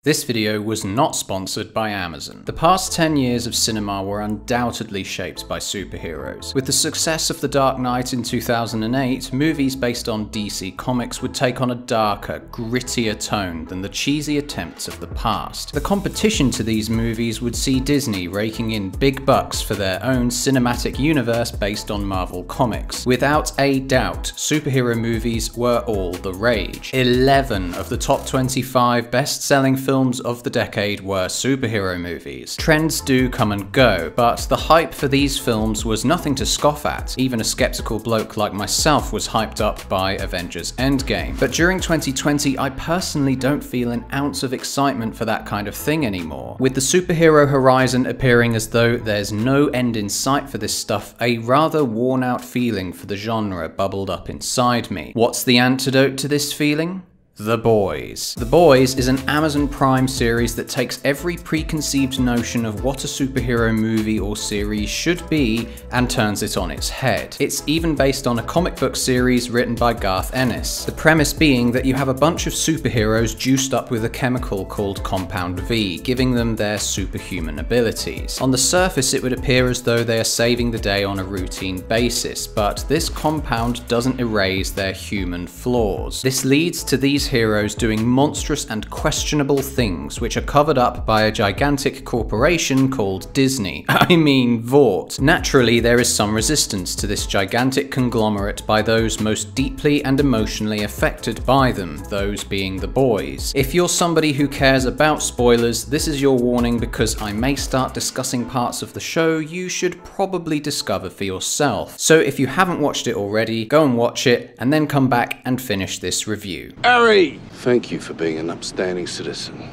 This video was not sponsored by Amazon. The past 10 years of cinema were undoubtedly shaped by superheroes. With the success of The Dark Knight in 2008, movies based on DC Comics would take on a darker, grittier tone than the cheesy attempts of the past. The competition to these movies would see Disney raking in big bucks for their own cinematic universe based on Marvel Comics. Without a doubt, superhero movies were all the rage. 11 of the top 25 best-selling films of the decade were superhero movies. Trends do come and go, but the hype for these films was nothing to scoff at. Even a skeptical bloke like myself was hyped up by Avengers Endgame. But during 2020, I personally don't feel an ounce of excitement for that kind of thing anymore. With the superhero horizon appearing as though there's no end in sight for this stuff, a rather worn-out feeling for the genre bubbled up inside me. What's the antidote to this feeling? The Boys. The Boys is an Amazon Prime series that takes every preconceived notion of what a superhero movie or series should be and turns it on its head. It's even based on a comic book series written by Garth Ennis. The premise being that you have a bunch of superheroes juiced up with a chemical called Compound V, giving them their superhuman abilities. On the surface, it would appear as though they are saving the day on a routine basis, but this compound doesn't erase their human flaws. This leads to these heroes doing monstrous and questionable things which are covered up by a gigantic corporation called Disney. I mean Vought. Naturally, there is some resistance to this gigantic conglomerate by those most deeply and emotionally affected by them, those being the boys. If you're somebody who cares about spoilers, this is your warning because I may start discussing parts of the show you should probably discover for yourself. So if you haven't watched it already, go and watch it and then come back and finish this review. Thank you for being an upstanding citizen.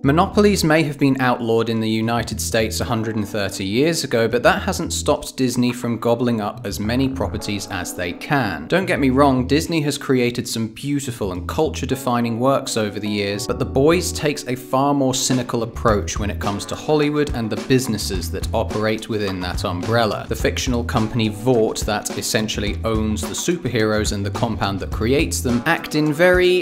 Monopolies may have been outlawed in the United States 130 years ago, but that hasn't stopped Disney from gobbling up as many properties as they can. Don't get me wrong, Disney has created some beautiful and culture-defining works over the years, but The Boys takes a far more cynical approach when it comes to Hollywood and the businesses that operate within that umbrella. The fictional company Vought, that essentially owns the superheroes and the compound that creates them, act in very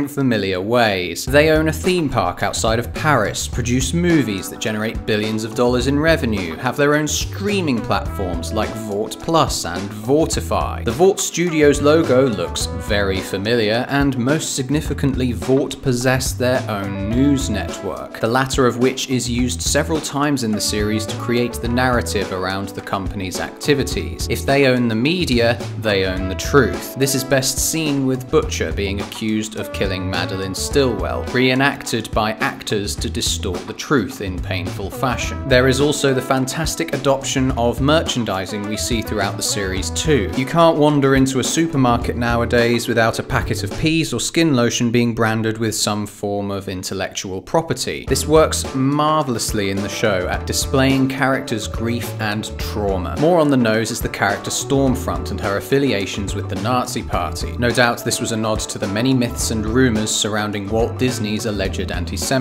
familiar ways. They own a theme park outside of Paris, produce movies that generate billions of dollars in revenue, have their own streaming platforms like Vought Plus and Voughtify. The Vought Studios logo looks very familiar, and most significantly, Vought possess their own news network, the latter of which is used several times in the series to create the narrative around the company's activities. If they own the media, they own the truth. This is best seen with Butcher being accused of killing Madeline Stillwell, reenacted by actors to distort the truth in painful fashion. There is also the fantastic adoption of merchandising we see throughout the series too. You can't wander into a supermarket nowadays without a packet of peas or skin lotion being branded with some form of intellectual property. This works marvelously in the show at displaying characters' grief and trauma. More on the nose is the character Stormfront and her affiliations with the Nazi Party. No doubt this was a nod to the many myths and rumors surrounding Walt Disney's alleged anti-Semitism.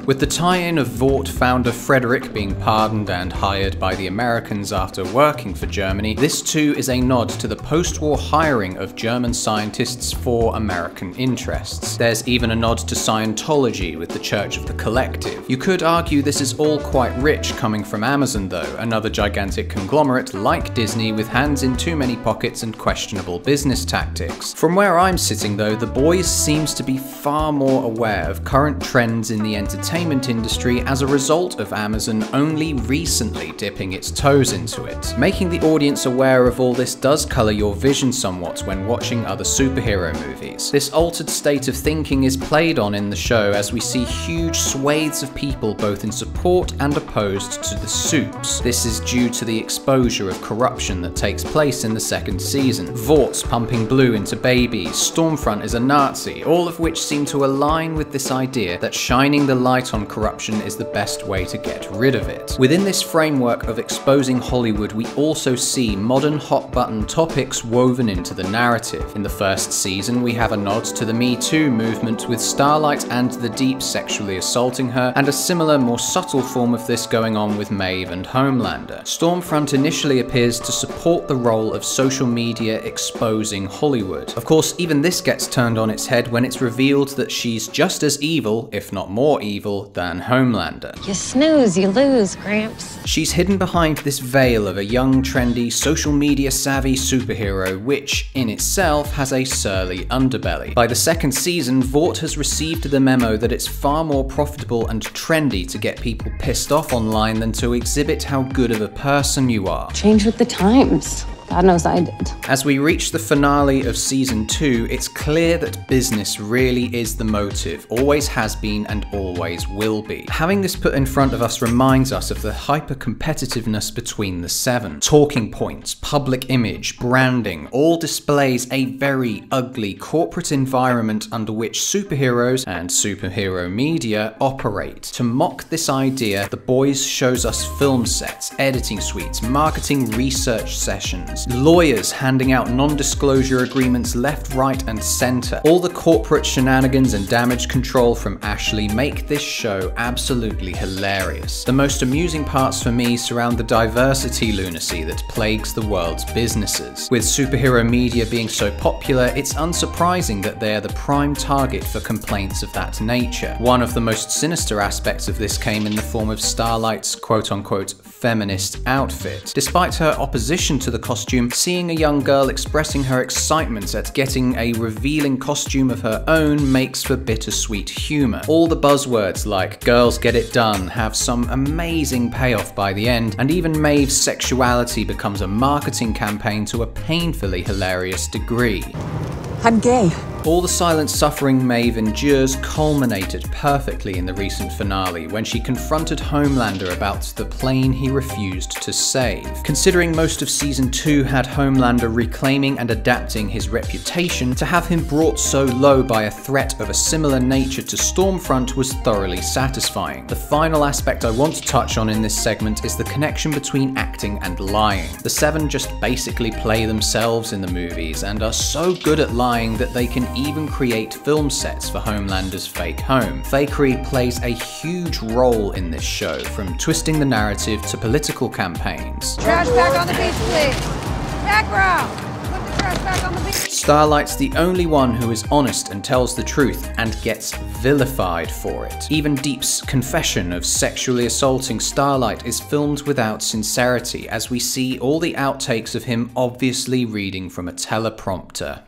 With the tie-in of Vought founder Frederick being pardoned and hired by the Americans after working for Germany, this too is a nod to the post-war hiring of German scientists for American interests. There's even a nod to Scientology with the Church of the Collective. You could argue this is all quite rich coming from Amazon though, another gigantic conglomerate like Disney with hands in too many pockets and questionable business tactics. From where I'm sitting though, The Boys seems to be far more aware of current trends in the entertainment industry as a result of Amazon only recently dipping its toes into it. Making the audience aware of all this does colour your vision somewhat when watching other superhero movies. This altered state of thinking is played on in the show as we see huge swathes of people both in support and opposed to the supes. This is due to the exposure of corruption that takes place in the second season. Vaught's pumping blue into babies, Stormfront is a Nazi, all of which seem to align with this idea that shining shining the light on corruption is the best way to get rid of it. Within this framework of exposing Hollywood, we also see modern hot-button topics woven into the narrative. In the first season, we have a nod to the Me Too movement, with Starlight and the Deep sexually assaulting her, and a similar, more subtle form of this going on with Maeve and Homelander. Stormfront initially appears to support the role of social media exposing Hollywood. Of course, even this gets turned on its head when it's revealed that she's just as evil, if not more evil, than Homelander. You snooze, you lose, Gramps. She's hidden behind this veil of a young, trendy, social media savvy superhero, which, in itself, has a surly underbelly. By the second season, Vought has received the memo that it's far more profitable and trendy to get people pissed off online than to exhibit how good of a person you are. Change with the times. God knows I did. As we reach the finale of Season 2, it's clear that business really is the motive, always has been and always will be. Having this put in front of us reminds us of the hyper-competitiveness between the seven. Talking points, public image, branding, all displays a very ugly corporate environment under which superheroes and superhero media operate. To mock this idea, The Boys shows us film sets, editing suites, marketing research sessions, lawyers handing out non-disclosure agreements left, right, and center. All the corporate shenanigans and damage control from Ashley make this show absolutely hilarious. The most amusing parts for me surround the diversity lunacy that plagues the world's businesses. With superhero media being so popular, it's unsurprising that they are the prime target for complaints of that nature. One of the most sinister aspects of this came in the form of Starlight's quote-unquote feminist outfit. Despite her opposition to the costume, seeing a young girl expressing her excitement at getting a revealing costume of her own makes for bittersweet humor. All the buzzwords like "girls get it done" have some amazing payoff by the end, and even Maeve's sexuality becomes a marketing campaign to a painfully hilarious degree. I'm gay. All the silent suffering Maeve endures culminated perfectly in the recent finale, when she confronted Homelander about the plane he refused to save. Considering most of Season 2 had Homelander reclaiming and adapting his reputation, to have him brought so low by a threat of a similar nature to Stormfront was thoroughly satisfying. The final aspect I want to touch on in this segment is the connection between acting and lying. The Seven just basically play themselves in the movies, and are so good at lying that they can even create film sets for Homelander's fake home. Fakery plays a huge role in this show, from twisting the narrative to political campaigns. Trash bag on the beach, please. Background. Put the trash bag on the beach. Starlight's the only one who is honest and tells the truth, and gets vilified for it. Even Deep's confession of sexually assaulting Starlight is filmed without sincerity, as we see all the outtakes of him obviously reading from a teleprompter.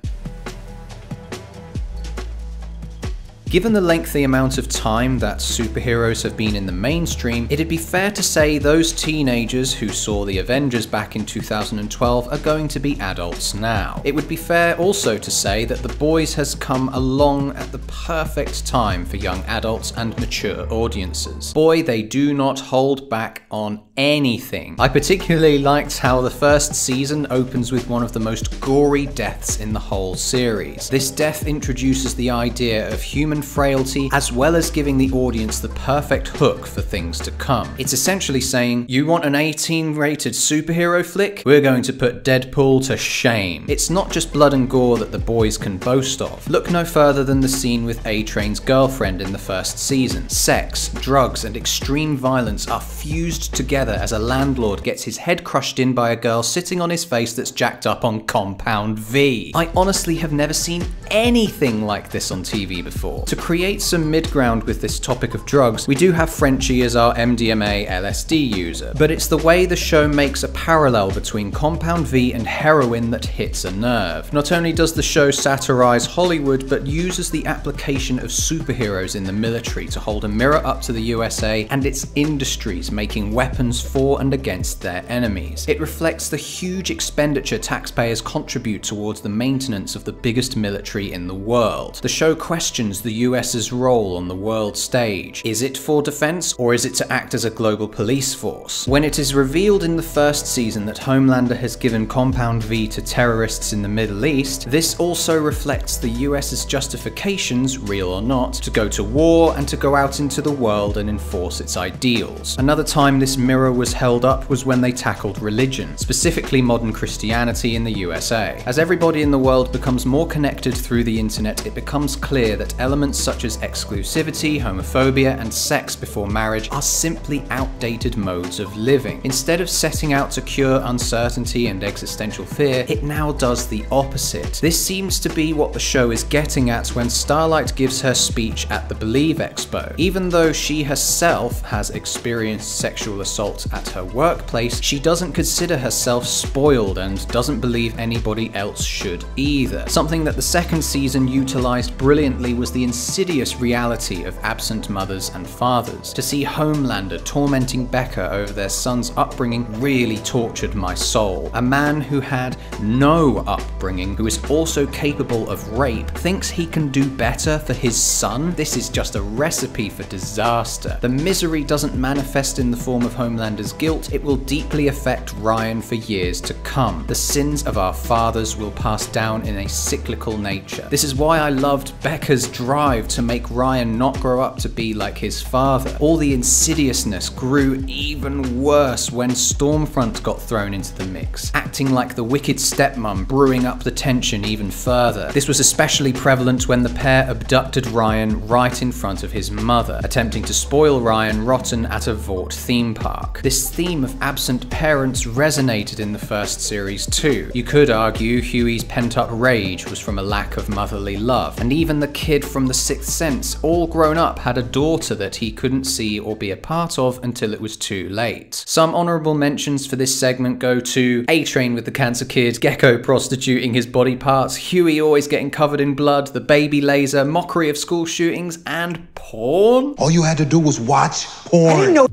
Given the lengthy amount of time that superheroes have been in the mainstream, it'd be fair to say those teenagers who saw the Avengers back in 2012 are going to be adults now. It would be fair also to say that The Boys has come along at the perfect time for young adults and mature audiences. Boy, they do not hold back on anything. I particularly liked how the first season opens with one of the most gory deaths in the whole series. This death introduces the idea of human frailty, as well as giving the audience the perfect hook for things to come. It's essentially saying, you want an 18-rated superhero flick? We're going to put Deadpool to shame. It's not just blood and gore that The Boys can boast of. Look no further than the scene with A-Train's girlfriend in the first season. Sex, drugs, and extreme violence are fused together as a landlord gets his head crushed in by a girl sitting on his face that's jacked up on Compound V. I honestly have never seen anything like this on TV before. To create some mid-ground with this topic of drugs, we do have Frenchie as our MDMA LSD user, but it's the way the show makes a parallel between Compound V and heroin that hits a nerve. Not only does the show satirize Hollywood, but uses the application of superheroes in the military to hold a mirror up to the USA and its industries making weapons for and against their enemies. It reflects the huge expenditure taxpayers contribute towards the maintenance of the biggest military in the world. The show questions the the US's role on the world stage. Is it for defense, or is it to act as a global police force? When it is revealed in the first season that Homelander has given Compound V to terrorists in the Middle East, this also reflects the US's justifications, real or not, to go to war and to go out into the world and enforce its ideals. Another time this mirror was held up was when they tackled religion, specifically modern Christianity in the USA. As everybody in the world becomes more connected through the internet, it becomes clear that elements such as exclusivity, homophobia, and sex before marriage are simply outdated modes of living. Instead of setting out to cure uncertainty and existential fear, it now does the opposite. This seems to be what the show is getting at when Starlight gives her speech at the Believe Expo. Even though she herself has experienced sexual assault at her workplace, she doesn't consider herself spoiled and doesn't believe anybody else should either. Something that the second season utilized brilliantly was the insidious reality of absent mothers and fathers. To see Homelander tormenting Becca over their son's upbringing really tortured my soul. A man who had no upbringing, who is also capable of rape, thinks he can do better for his son? This is just a recipe for disaster. The misery doesn't manifest in the form of Homelander's guilt, it will deeply affect Ryan for years to come. The sins of our fathers will pass down in a cyclical nature. This is why I loved Becca's drive to make Ryan not grow up to be like his father. All the insidiousness grew even worse when Stormfront got thrown into the mix, acting like the wicked stepmom, brewing up the tension even further. This was especially prevalent when the pair abducted Ryan right in front of his mother, attempting to spoil Ryan rotten at a Vought theme park. This theme of absent parents resonated in the first series too. You could argue Huey's pent-up rage was from a lack of motherly love, and even the kid from The Sixth Sense, all grown up, had a daughter that he couldn't see or be a part of until it was too late. Some honourable mentions for this segment go to A-Train with the cancer kid, Gecko prostituting his body parts, Huey always getting covered in blood, the baby laser, mockery of school shootings, and porn. All you had to do was watch porn. I didn't know.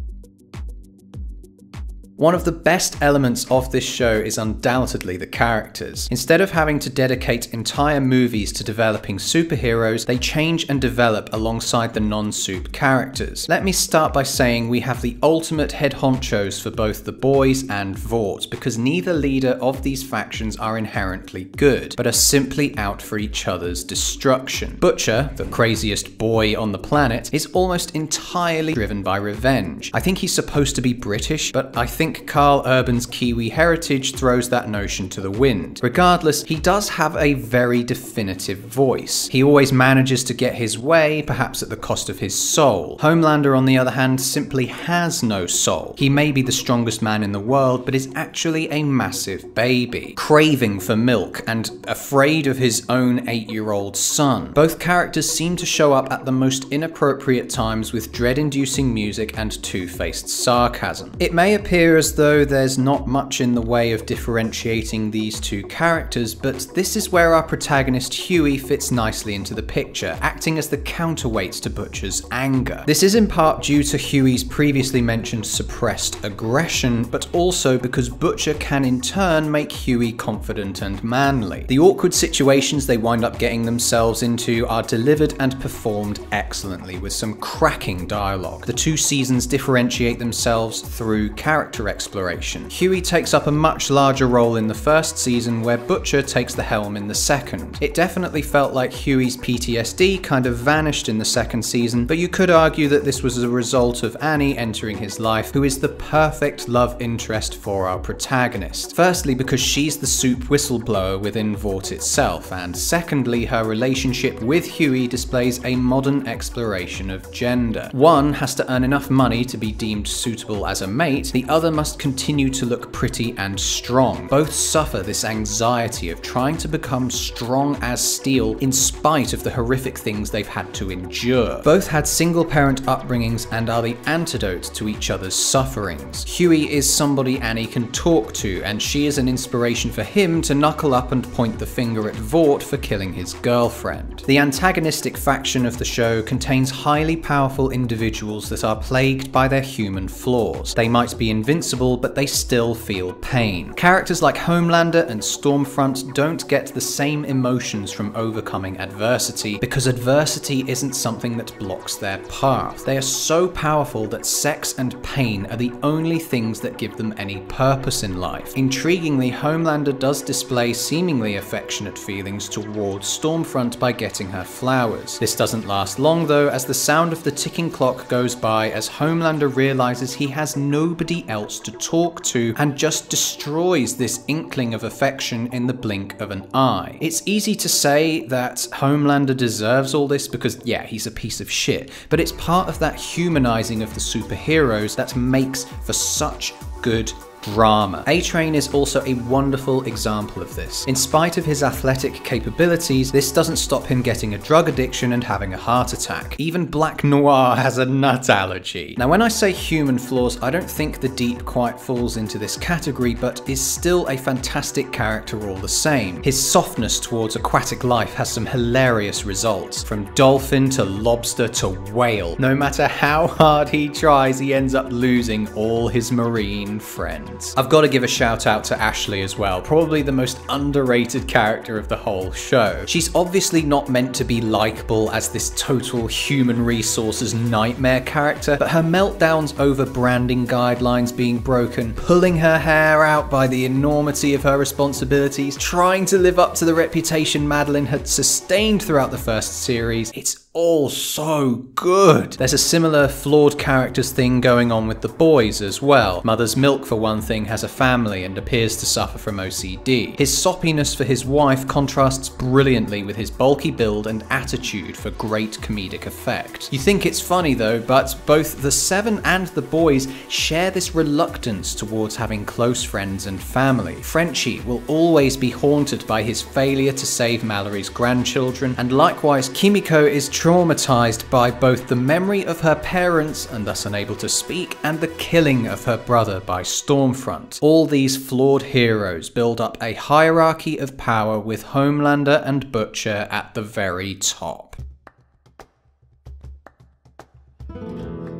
One of the best elements of this show is undoubtedly the characters. Instead of having to dedicate entire movies to developing superheroes, they change and develop alongside the non-soup characters. Let me start by saying we have the ultimate head honchos for both the boys and Vought, because neither leader of these factions are inherently good, but are simply out for each other's destruction. Butcher, the craziest boy on the planet, is almost entirely driven by revenge. I think he's supposed to be British, but I think Carl Urban's Kiwi heritage throws that notion to the wind. Regardless, he does have a very definitive voice. He always manages to get his way, perhaps at the cost of his soul. Homelander, on the other hand, simply has no soul. He may be the strongest man in the world, but is actually a massive baby, craving for milk and afraid of his own 8-year-old son. Both characters seem to show up at the most inappropriate times with dread-inducing music and two-faced sarcasm. It may appear as though there's not much in the way of differentiating these two characters, but this is where our protagonist Huey fits nicely into the picture, acting as the counterweight to Butcher's anger. This is in part due to Huey's previously mentioned suppressed aggression, but also because Butcher can in turn make Huey confident and manly. The awkward situations they wind up getting themselves into are delivered and performed excellently, with some cracking dialogue. The two seasons differentiate themselves through character exploration. Huey takes up a much larger role in the first season, where Butcher takes the helm in the second. It definitely felt like Huey's PTSD kind of vanished in the second season, but you could argue that this was a result of Annie entering his life, who is the perfect love interest for our protagonist. Firstly, because she's the soup whistleblower within Vought itself, and secondly, her relationship with Huey displays a modern exploration of gender. One has to earn enough money to be deemed suitable as a mate, the other must continue to look pretty and strong. Both suffer this anxiety of trying to become strong as steel in spite of the horrific things they've had to endure. Both had single-parent upbringings and are the antidote to each other's sufferings. Huey is somebody Annie can talk to, and she is an inspiration for him to knuckle up and point the finger at Vought for killing his girlfriend. The antagonistic faction of the show contains highly powerful individuals that are plagued by their human flaws. They might be invincible invincible, but they still feel pain. Characters like Homelander and Stormfront don't get the same emotions from overcoming adversity, because adversity isn't something that blocks their path. They are so powerful that sex and pain are the only things that give them any purpose in life. Intriguingly, Homelander does display seemingly affectionate feelings towards Stormfront by getting her flowers. This doesn't last long though, as the sound of the ticking clock goes by as Homelander realizes he has nobody else to talk to and just destroys this inkling of affection in the blink of an eye. It's easy to say that Homelander deserves all this because, yeah, he's a piece of shit, but it's part of that humanizing of the superheroes that makes for such good drama. A-Train is also a wonderful example of this. In spite of his athletic capabilities, this doesn't stop him getting a drug addiction and having a heart attack. Even Black Noir has a nut allergy. Now, when I say human flaws, I don't think the Deep quite falls into this category, but is still a fantastic character all the same. His softness towards aquatic life has some hilarious results. From dolphin to lobster to whale. No matter how hard he tries, he ends up losing all his marine friends. I've got to give a shout out to Ashley as well, probably the most underrated character of the whole show. She's obviously not meant to be likable as this total human resources nightmare character, but her meltdowns over branding guidelines being broken, pulling her hair out by the enormity of her responsibilities, trying to live up to the reputation Madeline had sustained throughout the first series, it's all so good. There's a similar flawed characters thing going on with the boys as well. Mother's Milk, for one thing, has a family and appears to suffer from OCD. His soppiness for his wife contrasts brilliantly with his bulky build and attitude for great comedic effect. You think it's funny though, but both the Seven and the boys share this reluctance towards having close friends and family. Frenchie will always be haunted by his failure to save Mallory's grandchildren, and likewise Kimiko is traumatized by both the memory of her parents and thus unable to speak, and the killing of her brother by Stormfront. All these flawed heroes build up a hierarchy of power with Homelander and Butcher at the very top.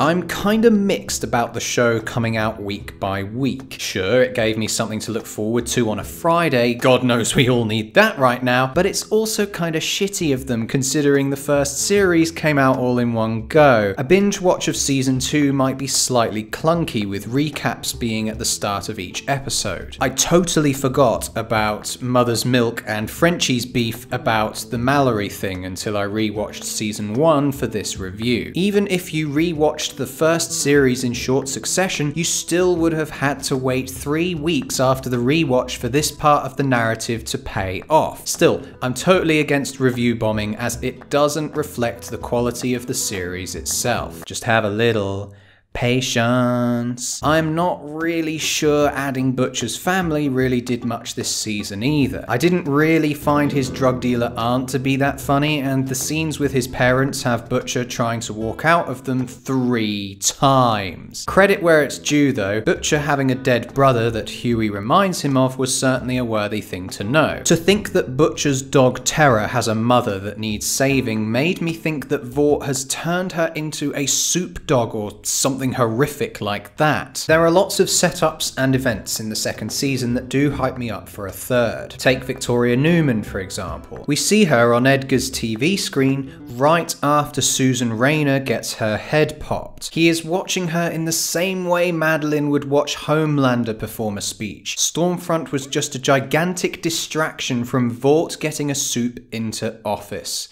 I'm kinda mixed about the show coming out week by week. Sure, it gave me something to look forward to on a Friday, God knows we all need that right now, but it's also kinda shitty of them considering the first series came out all in one go. A binge watch of season 2 might be slightly clunky with recaps being at the start of each episode. I totally forgot about Mother's Milk and Frenchie's beef about the Mallory thing until I rewatched season 1 for this review. Even if you rewatched the first series in short succession, you still would have had to wait 3 weeks after the rewatch for this part of the narrative to pay off. Still, I'm totally against review bombing as it doesn't reflect the quality of the series itself. Just have a little patience. I'm not really sure adding Butcher's family really did much this season either. I didn't really find his drug dealer aunt to be that funny, and the scenes with his parents have Butcher trying to walk out of them 3 times. Credit where it's due though, Butcher having a dead brother that Huey reminds him of was certainly a worthy thing to know. To think that Butcher's dog Terra has a mother that needs saving made me think that Vought has turned her into a soup dog or something horrific like that. There are lots of setups and events in the second season that do hype me up for a third. Take Victoria Newman for example. We see her on Edgar's TV screen right after Susan Rayner gets her head popped. He is watching her in the same way Madeline would watch Homelander perform a speech. Stormfront was just a gigantic distraction from Vought getting a soup into office.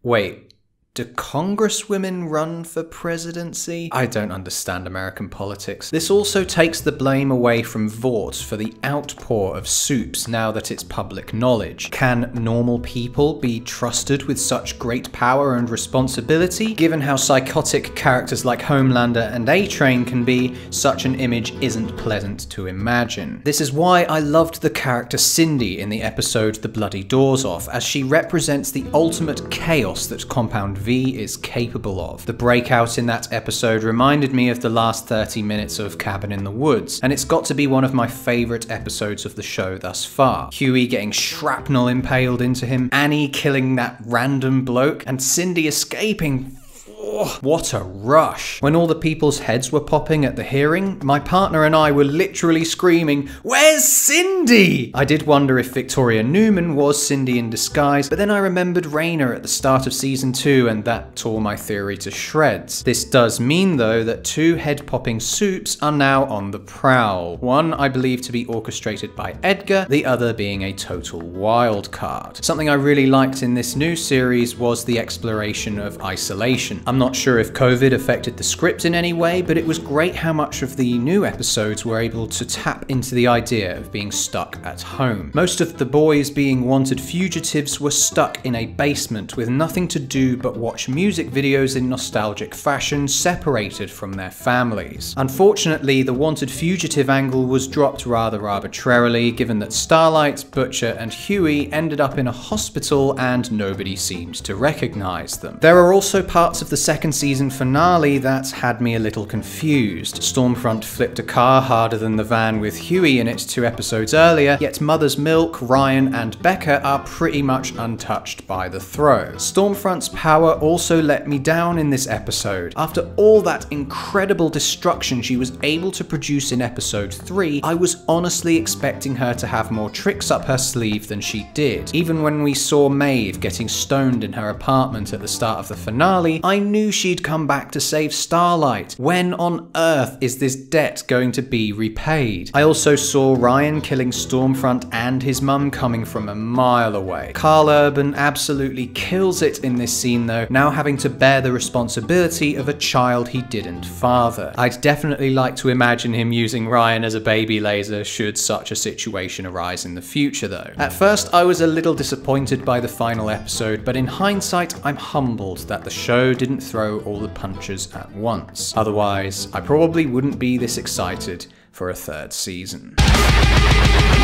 Wait. Do congresswomen run for presidency? I don't understand American politics. This also takes the blame away from Vought for the outpour of soups now that it's public knowledge. Can normal people be trusted with such great power and responsibility? Given how psychotic characters like Homelander and A-Train can be, such an image isn't pleasant to imagine. This is why I loved the character Cindy in the episode The Bloody Doors Off, as she represents the ultimate chaos that Compound V is capable of. The breakout in that episode reminded me of the last 30 minutes of Cabin in the Woods, and it's got to be one of my favourite episodes of the show thus far. Huey getting shrapnel impaled into him, Annie killing that random bloke, and Cindy escaping. Oh, what a rush. When all the people's heads were popping at the hearing, my partner and I were literally screaming, "Where's Cindy?" I did wonder if Victoria Newman was Cindy in disguise, but then I remembered Raina at the start of season 2 and that tore my theory to shreds. This does mean though that 2 head-popping soups are now on the prowl. One I believe to be orchestrated by Edgar, the other being a total wild card. Something I really liked in this new series was the exploration of isolation. I'm not sure if COVID affected the script in any way, but it was great how much of the new episodes were able to tap into the idea of being stuck at home. Most of the boys being wanted fugitives were stuck in a basement with nothing to do but watch music videos in nostalgic fashion, separated from their families. Unfortunately, the wanted fugitive angle was dropped rather arbitrarily, given that Starlight, Butcher and Huey ended up in a hospital and nobody seemed to recognize them. There are also parts of the second season finale that had me a little confused. Stormfront flipped a car harder than the van with Huey in it 2 episodes earlier, yet Mother's Milk, Ryan and Becca are pretty much untouched by the throw. Stormfront's power also let me down in this episode. After all that incredible destruction she was able to produce in episode 3, I was honestly expecting her to have more tricks up her sleeve than she did. Even when we saw Maeve getting stoned in her apartment at the start of the finale, I knew she'd come back to save Starlight. When on earth is this debt going to be repaid? I also saw Ryan killing Stormfront and his mum coming from a mile away. Carl Urban absolutely kills it in this scene though, now having to bear the responsibility of a child he didn't father. I'd definitely like to imagine him using Ryan as a baby laser should such a situation arise in the future though. At first I was a little disappointed by the final episode, but in hindsight I'm humbled that the show didn't throw all the punches at once. Otherwise, I probably wouldn't be this excited for a 3rd season.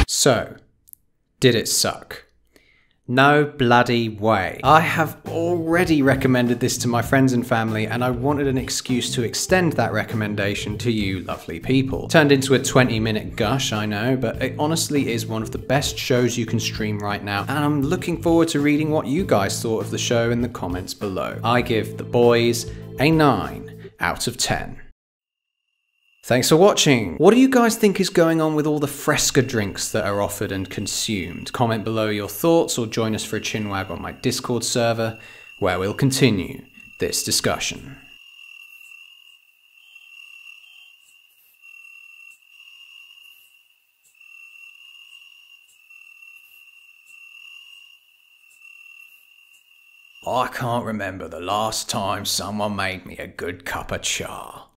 So, did it suck? No bloody way. I have already recommended this to my friends and family, and I wanted an excuse to extend that recommendation to you lovely people. Turned into a 20-minute gush, I know, but it honestly is one of the best shows you can stream right now, and I'm looking forward to reading what you guys thought of the show in the comments below. I give The Boys a 9 out of 10. Thanks for watching. What do you guys think is going on with all the Fresca drinks that are offered and consumed? Comment below your thoughts or join us for a chinwag on my Discord server, where we'll continue this discussion. I can't remember the last time someone made me a good cup of cha.